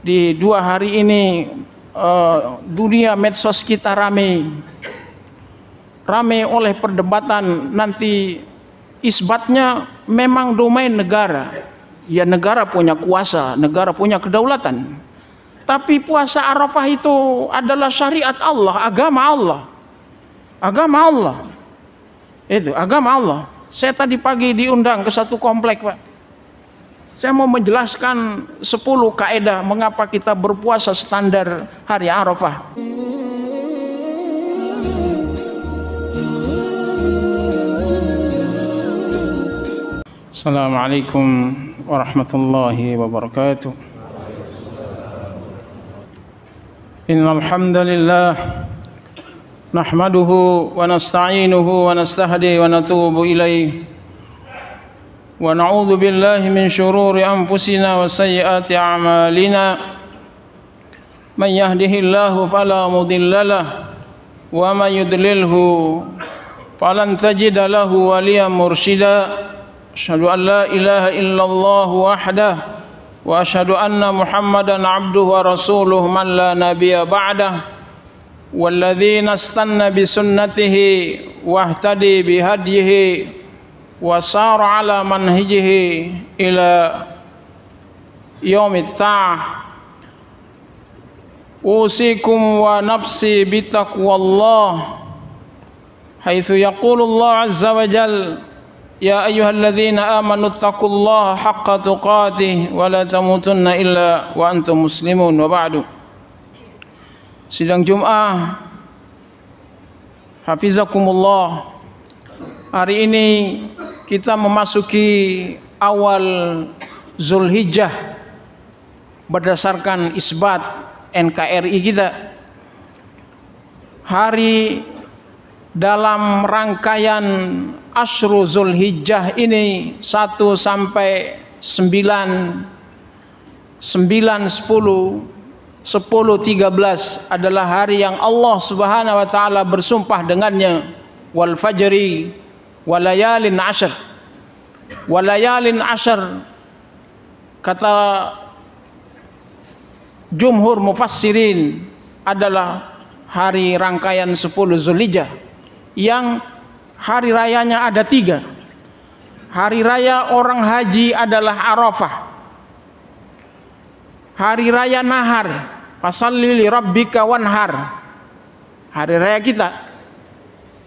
Di 2 hari ini dunia medsos kita ramai oleh perdebatan. Nanti isbatnya memang domain negara. Ya, negara punya kuasa, negara punya kedaulatan. Tapi puasa Arafah itu adalah syariat Allah, agama Allah. Agama Allah. Itu agama Allah. Saya tadi pagi diundang ke satu komplek, Pak. Saya mau menjelaskan 10 kaidah mengapa kita berpuasa standar hari Arafah. Assalamualaikum warahmatullahi wabarakatuh. Innal hamdalillah nahmaduhu wa nasta'inuhu wa nastahdi wa natubu ilaih wa na'udzu billahi min shururi anfusina wa sayyiati a'malina. Man yahdihillahu fala mudhillalah wa man yudlilhu falan tajida lahu waliyan mursyida. Asyhadu an la ilaha illallah wahdah wa asyhadu anna Muhammadan abduhu wa rasuluh man la nabiyya ba'dah walladzina istanna bi sunnatihi wahtadi bi hadyihi wa sara ala manhajihi ila yaumit ta'ah. Usikum wa nafsi bi taqwallah haitsu yaqulullah azza wa jalla ya ayyuhalladzina amanu taqullaha haqqa tuqatih wa la tamutunna illa wa antum muslimun wa ba'du. Sidang Jumat hafizakumullah. Hari ini kita memasuki awal Zulhijjah berdasarkan isbat NKRI kita. Hari dalam rangkaian Asyru Zulhijjah ini 1 sampai 9, 10, 13 adalah hari yang Allah Subhanahu wa taala bersumpah dengannya, wal fajri walayalin ashr. Walayalin ashr kata jumhur mufassirin adalah hari rangkaian 10 Zulhijjah yang hari rayanya ada 3. Hari raya orang haji adalah Arafah. Hari raya nahar, fasalli li rabbika wanhar, hari raya kita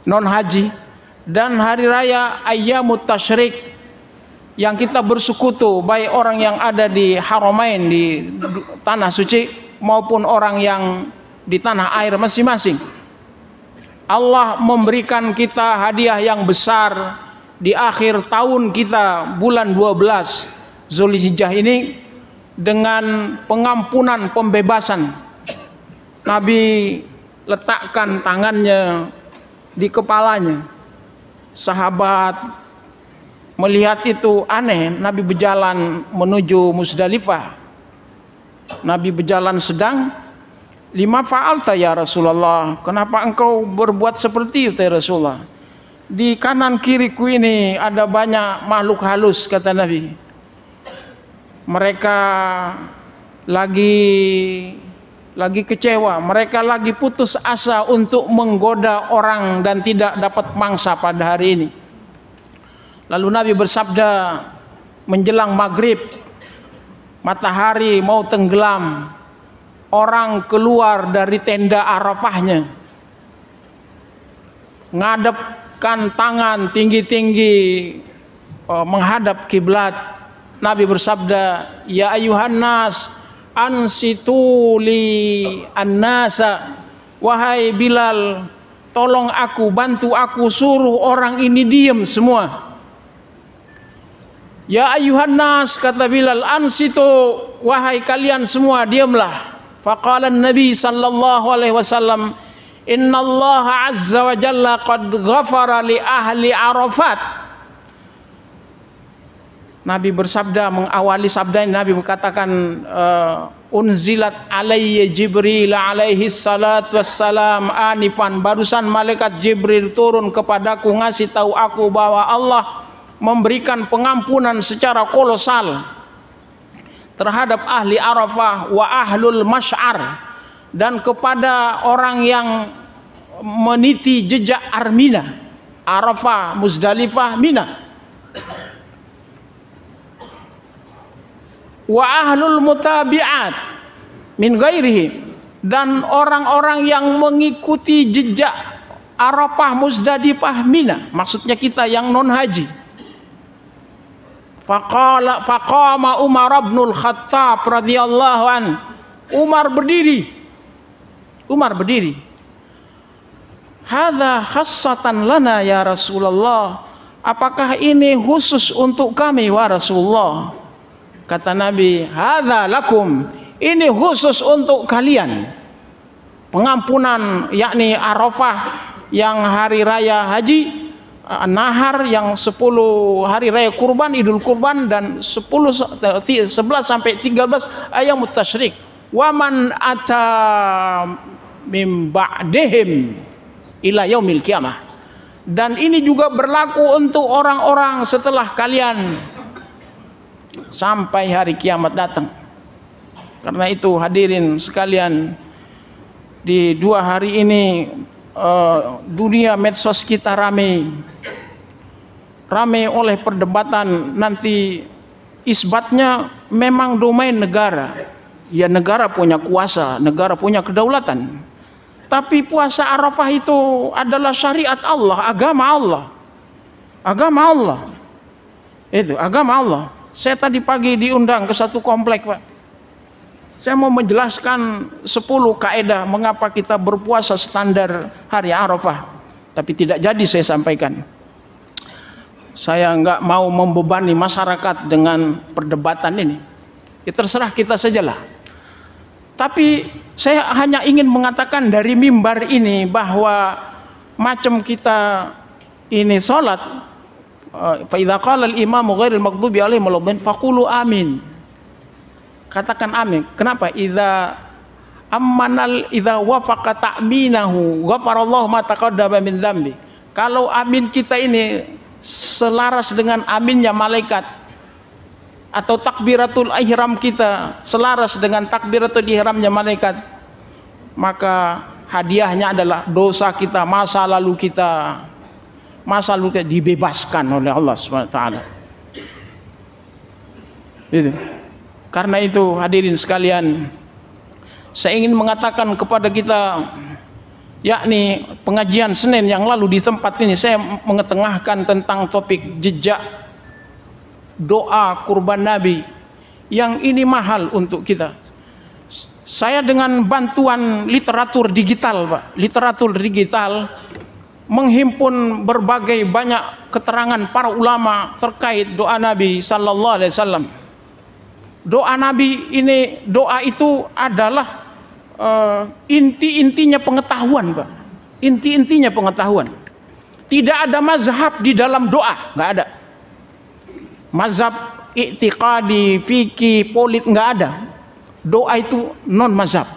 non haji. Dan hari raya ayyamut tasyrik yang kita bersekutu, baik orang yang ada di Haramain di tanah suci maupun orang yang di tanah air masing-masing. Allah memberikan kita hadiah yang besar di akhir tahun kita, bulan 12 Zulhijjah ini, dengan pengampunan, pembebasan. Nabi letakkan tangannya di kepalanya. Sahabat melihat itu aneh. Nabi berjalan menuju Musdalifah. Nabi berjalan sedang. Lima fa'alta ya Rasulullah, kenapa engkau berbuat seperti itu ya Rasulullah? Di kanan kiriku ini ada banyak makhluk halus, kata Nabi. Mereka lagi kecewa, mereka lagi putus asa untuk menggoda orang dan tidak dapat mangsa pada hari ini. Lalu Nabi bersabda menjelang maghrib, matahari mau tenggelam, orang keluar dari tenda Arafahnya, ngadepkan tangan tinggi-tinggi menghadap kiblat. Nabi bersabda, ya ayuhan nas ansitu li annasa, wahai Bilal, tolong aku, bantu aku, suruh orang ini diam semua. Ya ayuhan nas, kata Bilal, ansitu, wahai kalian semua diamlah. Faqala Nabi sallallahu alaihi wasallam, innallaha azza wa jalla qad ghafara li ahli Arafat. Nabi bersabda, mengawali sabda ini Nabi berkatakan, unzilat alayya Jibril alaihi salatu wassalam anifan, barusan malaikat Jibril turun kepadaku ngasih tahu aku bahwa Allah memberikan pengampunan secara kolosal terhadap ahli Arafah wa ahlul masy'ar, dan kepada orang yang meniti jejak Armina, Arafah, Muzdalifah, Mina. Wa ahlul mutabi'at min ghairihi, dan orang-orang yang mengikuti jejak Arafah, Muzdalifah, Mina, maksudnya kita yang non haji. Faqama Umar bin Khattab radhiyallahu an. Umar berdiri. Hadza khassatan lana ya Rasulullah. Apakah ini khusus untuk kami wa Rasulullah? Kata Nabi, hadza lakum. Ini khusus untuk kalian. Pengampunan yakni Arafah yang hari raya haji, Nahar yang 10 hari raya kurban, Idul Kurban, dan 11 sampai 13 ayamut tasyrik. Wa man ata mim ba'dihim ila yaumil qiyamah. Dan ini juga berlaku untuk orang-orang setelah kalian sampai hari kiamat datang. Karena itu hadirin sekalian, di 2 hari ini dunia medsos kita ramai oleh perdebatan. Nanti isbatnya memang domain negara. Ya, negara punya kuasa, negara punya kedaulatan. Tapi puasa Arafah itu adalah syariat Allah, agama Allah. Agama Allah. Itu agama Allah. Saya tadi pagi diundang ke satu komplek, Pak. Saya mau menjelaskan 10 kaidah mengapa kita berpuasa standar hari Arafah. Tapi tidak jadi saya sampaikan. Saya enggak mau membebani masyarakat dengan perdebatan ini. Ya, terserah kita sajalah. Tapi saya hanya ingin mengatakan dari mimbar ini bahwa macam kita ini sholat, fa idza qala al-imamu ghairil maghdubi alaihim waladdallin faqulu amin. Katakan amin. Kenapa? Idza wafaqa ta'minahu ghafarallahu ma taqaddama min dzambi. Kalau amin kita ini selaras dengan aminnya malaikat, atau takbiratul ihram kita selaras dengan takbiratul ihramnya malaikat, maka hadiahnya adalah dosa kita masa lalu kita dibebaskan oleh Allah Subhanahu wa taala. Itu. Karena itu hadirin sekalian, saya ingin mengatakan kepada kita, yakni pengajian Senin yang lalu di tempat ini saya mengetengahkan tentang topik jejak doa kurban Nabi yang ini mahal untuk kita. Saya dengan bantuan literatur digital, Pak, literatur digital menghimpun berbagai banyak keterangan para ulama terkait doa Nabi sallallahu alaihi wasallam. Doa Nabi ini, doa itu adalah inti-intinya pengetahuan, Pak. Inti-intinya pengetahuan. Tidak ada mazhab di dalam doa, nggak ada. Mazhab i'tiqadi, fikih, politik, nggak ada. Doa itu non mazhab.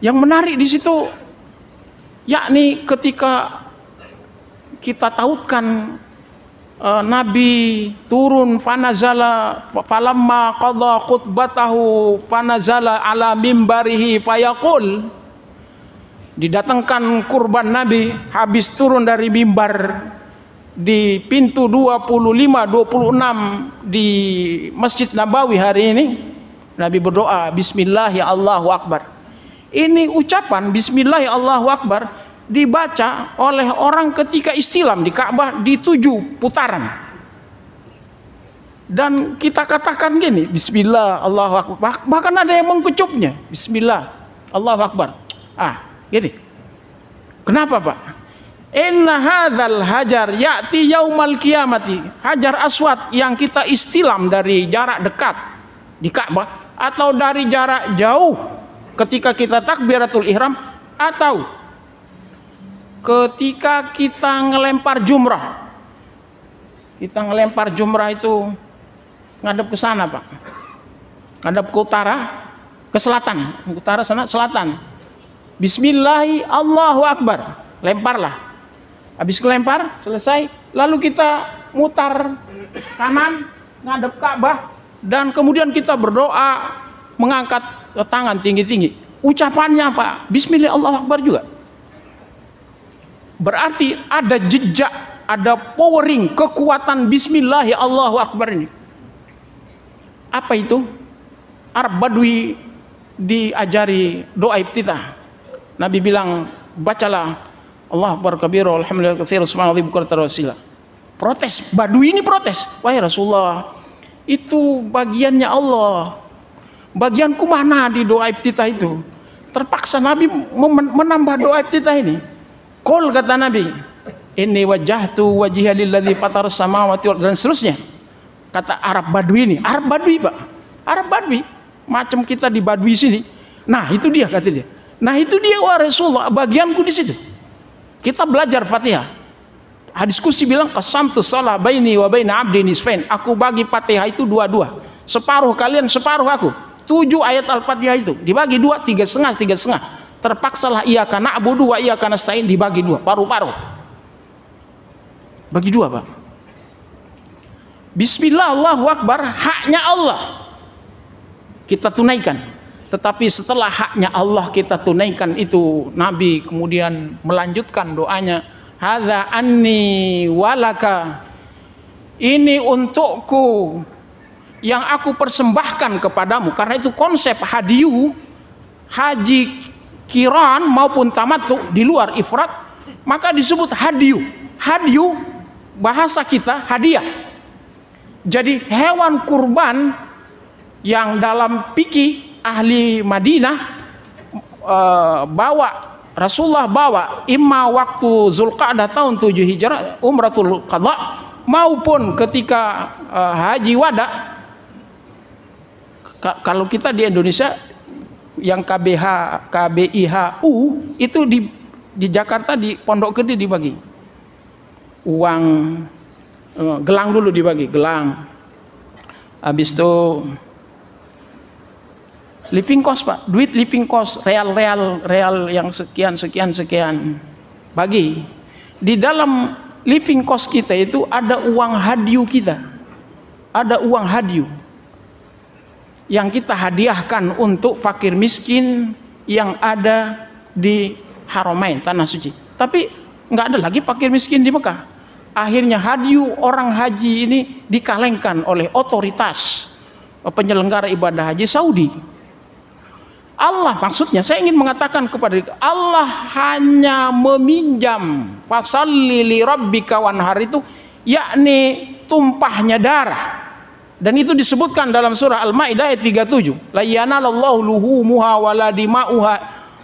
Yang menarik di situ, yakni ketika kita tautkan Nabi turun fanazala falamma qadha khutbatahu fanazala ala mimbarihi fayaqul, didatangkan kurban Nabi habis turun dari mimbar di pintu 25-26 di Masjid Nabawi hari ini. Nabi berdoa bismillah ya Allahu Akbar. Ini ucapan bismillah ya Allahu Akbar dibaca oleh orang ketika istilam di Ka'bah di 7 putaran. Dan kita katakan gini, bismillah Allahu Akbar. Bahkan ada yang mengkucupnya, bismillah Allahu Akbar. Gini. Kenapa, Pak? Inna hadzal hajar ya'ti yaumal qiyamati. Hajar aswad yang kita istilam dari jarak dekat di Ka'bah atau dari jarak jauh ketika kita takbiratul ihram, atau ketika kita ngelempar jumrah. Kita ngelempar jumrah itu ngadep ke sana, Pak. Ngadep ke utara, ke selatan. Utara sana, selatan. Bismillah Allahu Akbar. Lemparlah. Habis kelempar, selesai. Lalu kita mutar kanan, ngadep Ka'bah. Dan kemudian kita berdoa mengangkat tangan tinggi-tinggi. Ucapannya apa? Bismillah Allahu Akbar juga. Berarti ada jejak, ada powering, kekuatan Bismillah Allahu Akbar ini. Apa itu? Arab Badui diajari doa iftitah. Nabi bilang, bacalah Allahu Akbar kabira alhamdulillah katsira subhanallah bukratan wa asila. Protes, Badui ini protes. Wahai Rasulullah, itu bagiannya Allah. Bagianku mana di doa iftitah itu? Terpaksa Nabi menambah doa iftitah ini. Qul, kata Nabi, inni wajjahtu wajhiya lilladzi fatara samawati wal, dan seterusnya. Kata Arab Badui ini, Arab Badui Pak, Arab Badui, macam kita di Badui sini. Nah itu dia, kata dia. Nah itu dia, wahai Rasulullah, bagianku di situ. Kita belajar Fatihah. Hadis qudsi bilang qasamtu shalah baini wa baina abdi nisfain. Aku bagi Fatihah itu dua-dua. Separuh kalian, separuh aku. 7 ayat Al-Fatihah itu dibagi 2, 3,5. Terpaksalah iyyaka na'budu wa iyyaka nasta'in dibagi 2, paruh-paruh. Bagi 2, Pak. Bismillah Allahu Akbar, haknya Allah kita tunaikan. Tetapi setelah haknya Allah kita tunaikan itu, Nabi kemudian melanjutkan doanya, hadza anni walaka, ini untukku yang aku persembahkan kepadamu. Karena itu konsep hadiyu, haji kiran maupun tamattu di luar ifrat, maka disebut hadiyu. Hadiyu bahasa kita hadiah. Jadi hewan kurban yang dalam fikih ahli Madinah Rasulullah bawa imma waktu Zulqa'dah tahun 7 Hijrah umratul qadha maupun ketika haji wada. Kalau kita di Indonesia yang KBIHU itu di Jakarta di Pondok Gede dibagi uang, gelang dulu dibagi, gelang, habis itu living cost Pak, duit living cost, real yang sekian bagi. Di dalam living cost kita itu ada uang hadiu kita, ada uang hadiu yang kita hadiahkan untuk fakir miskin yang ada di Haramain, tanah suci. Tapi nggak ada lagi fakir miskin di Mekah. Akhirnya hadiu orang haji ini dikalengkan oleh otoritas penyelenggara ibadah haji Saudi. Allah, maksudnya saya ingin mengatakan kepada Allah hanya meminjam fasalli li rabbika wanhar itu, yakni tumpahnya darah. Dan itu disebutkan dalam surah Al-Maidah ayat 37. La yanalallahu luhumuha wala dima'uha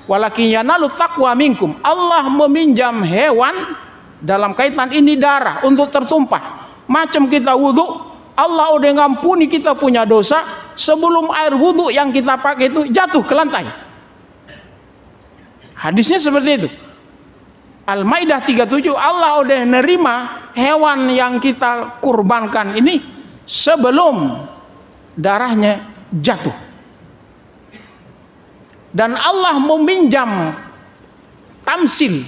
walakin yanalut taqwa minkum. Allah meminjam hewan dalam kaitan ini darah untuk tertumpah. Macam kita wudu, Allah udah ngampuni kita punya dosa sebelum air wudu yang kita pakai itu jatuh ke lantai. Hadisnya seperti itu. Al-Maidah 37, Allah udah nerima hewan yang kita kurbankan ini sebelum darahnya jatuh. Dan Allah meminjam tamsil,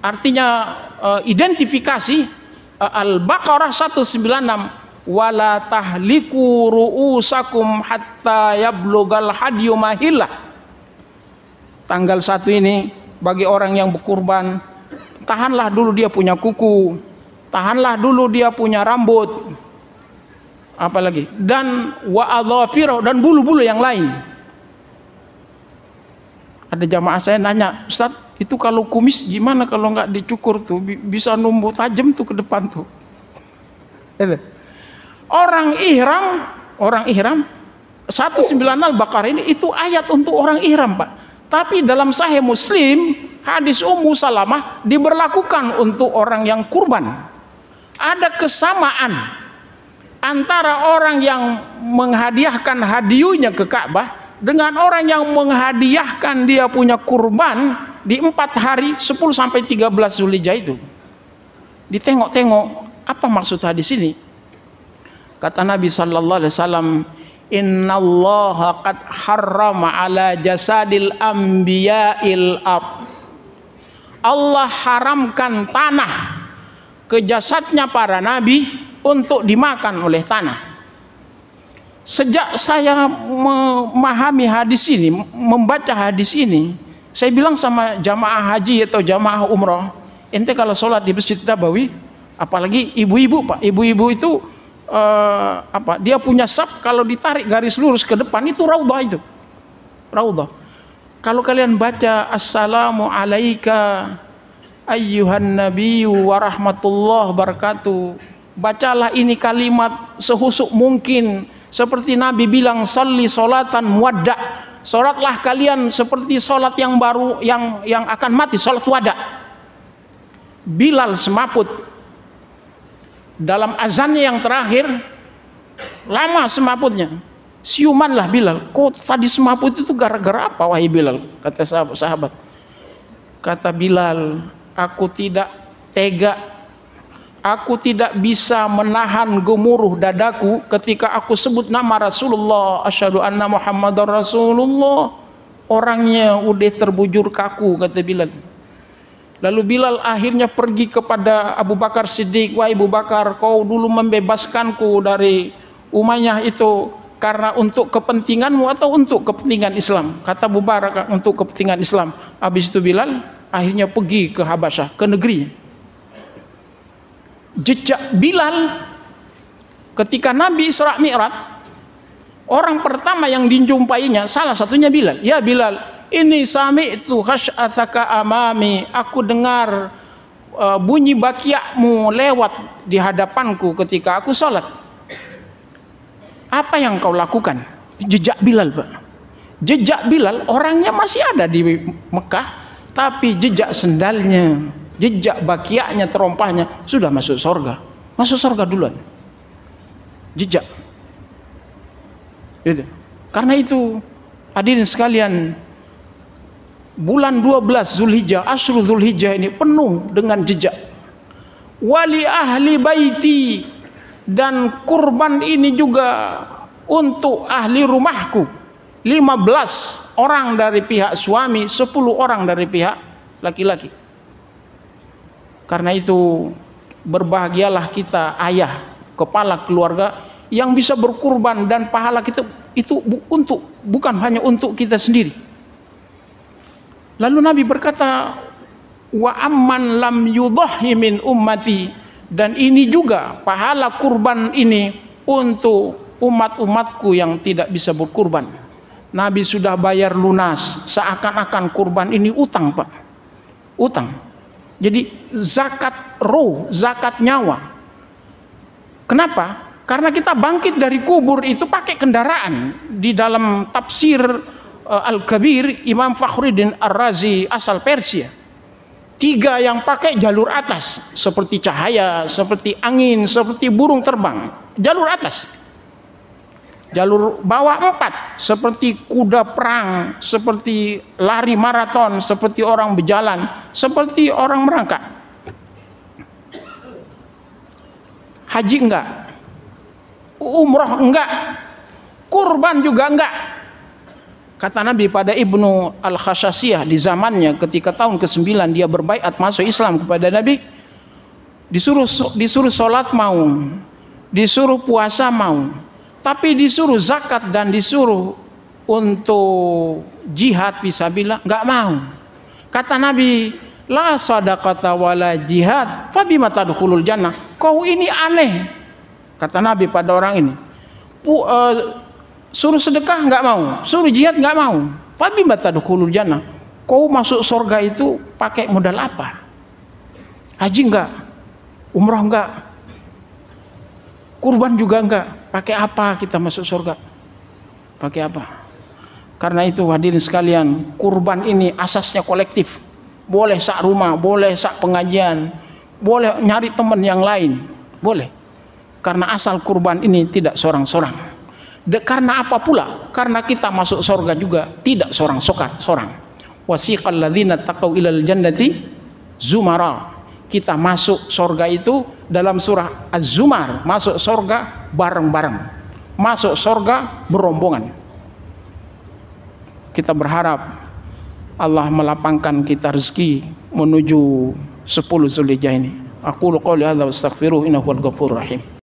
artinya identifikasi, Al-Baqarah 196, wala tahliku ru'usakum hatta yablugal hadyu mahillah. Tanggal 1 ini bagi orang yang berkurban, tahanlah dulu dia punya kuku, tahanlah dulu dia punya rambut, apalagi, dan wa adhafiro, dan bulu-bulu yang lain. Ada jamaah saya nanya, Ustaz, itu kalau kumis gimana kalau nggak dicukur tuh bisa numbuh tajam tuh ke depan tuh. Orang ihram 196 Baqarah ini itu ayat untuk orang ihram Pak. Tapi dalam Sahih Muslim hadis Ummu Salamah diberlakukan untuk orang yang kurban. Ada kesamaan antara orang yang menghadiahkan hadiunya ke Ka'bah dengan orang yang menghadiahkan dia punya kurban di 4 hari 10 sampai 13 Zulhijjah itu. Ditengok-tengok apa maksud hadis ini? Kata Nabi sallallahu alaihi wasallam, innallaha qad harrama ala jasadil anbiya'il ard. Allah haramkan tanah ke jasadnya para nabi untuk dimakan oleh tanah. Sejak saya memahami hadis ini, membaca hadis ini, saya bilang sama jamaah haji atau jamaah umroh, ente kalau sholat di Masjid Nabawi, apalagi ibu-ibu Pak, ibu-ibu itu dia punya saf, kalau ditarik garis lurus ke depan itu raudhah itu. Raudhah. Kalau kalian baca assalamu alaika ayyuhan nabiyyu wa rahmatullah barakatuh, bacalah ini kalimat sehusuk mungkin seperti Nabi bilang, salli solatan muwadda, sholatlah kalian seperti sholat yang baru, yang akan mati, sholat wada. Bilal semaput dalam azannya yang terakhir, lama semaputnya, siumanlah Bilal. Kok tadi semaput itu gara-gara apa wahai Bilal? Kata sahabat. Kata Bilal, aku tidak tega, aku tidak bisa menahan gemuruh dadaku ketika aku sebut nama Rasulullah, asyhadu anna Muhammadar Rasulullah. Orangnya udah terbujur kaku, kata Bilal. Lalu Bilal akhirnya pergi kepada Abu Bakar Siddiq, wahai Abu Bakar, kau dulu membebaskanku dari Umayyah itu karena untuk kepentinganmu atau untuk kepentingan Islam? Kata Abu Bakar, untuk kepentingan Islam. Habis itu Bilal akhirnya pergi ke Habasyah, ke negerinya. Jejak Bilal ketika Nabi Isra Mi'raj, orang pertama yang dijumpainya salah satunya Bilal. Ya Bilal, ini sami'tu khasyathaka amami, aku dengar bunyi bakiakmu lewat di hadapanku ketika aku sholat. Apa yang kau lakukan? Jejak Bilal, Pak. Jejak Bilal orangnya masih ada di Mekah, tapi jejak sendalnya, jejak bakiaknya, terompahnya sudah masuk surga. Masuk surga duluan. Jejak. Gitu. Karena itu hadirin sekalian, bulan 12 Zulhijjah, Asyru Zulhijjah ini penuh dengan jejak. Wali ahli baiti, dan kurban ini juga untuk ahli rumahku. 15 orang dari pihak suami, 10 orang dari pihak laki-laki. Karena itu berbahagialah kita ayah, kepala keluarga yang bisa berkurban, dan pahala kita itu bukan hanya untuk kita sendiri. Lalu Nabi berkata, wa amman lam yudhahi min ummati, dan ini juga pahala kurban ini untuk umat-umatku yang tidak bisa berkurban. Nabi sudah bayar lunas, seakan-akan kurban ini utang, Pak. Utang. Jadi zakat roh, zakat nyawa. Kenapa? Karena kita bangkit dari kubur itu pakai kendaraan. Di dalam tafsir Al-Kabir, Imam Fakhruddin Ar-Razi asal Persia, 3 yang pakai jalur atas, seperti cahaya, seperti angin, seperti burung terbang, jalur atas. Jalur bawah 4, seperti kuda perang, seperti lari maraton, seperti orang berjalan, seperti orang merangkak. Haji enggak, umroh enggak, kurban juga enggak. Kata Nabi pada Ibnu Al-Khasyasiyah di zamannya, ketika tahun ke-9 dia berbaiat masuk Islam kepada Nabi, disuruh sholat mau, disuruh puasa mau, tapi disuruh zakat dan disuruh untuk jihad fisabilillah enggak mau. Kata Nabi, la sadaqata wala jihad fabima tadkhulul jannah. Kau ini aneh, kata Nabi pada orang ini. Suruh sedekah enggak mau, suruh jihad enggak mau, fabima tadkhulul jannah. Kau masuk surga itu pakai modal apa? Haji enggak, umrah enggak, kurban juga enggak. Pakai apa kita masuk surga? Pakai apa? Karena itu hadirin sekalian, kurban ini asasnya kolektif. Boleh sak rumah, boleh sak pengajian, boleh nyari teman yang lain, boleh. Karena asal kurban ini tidak seorang-seorang. Karena apa pula? Karena kita masuk surga juga tidak seorang-seorang. Wasiqal ladzina taqaw ilal jannati zumara. Kita masuk surga itu dalam surah Az-Zumar, masuk surga bareng-bareng, masuk surga berombongan. Kita berharap Allah melapangkan kita rezeki menuju 10 Zulhijjah ini. Aqulu qouli hadza wa astaghfiruhu innahu huwal ghafurur rahim.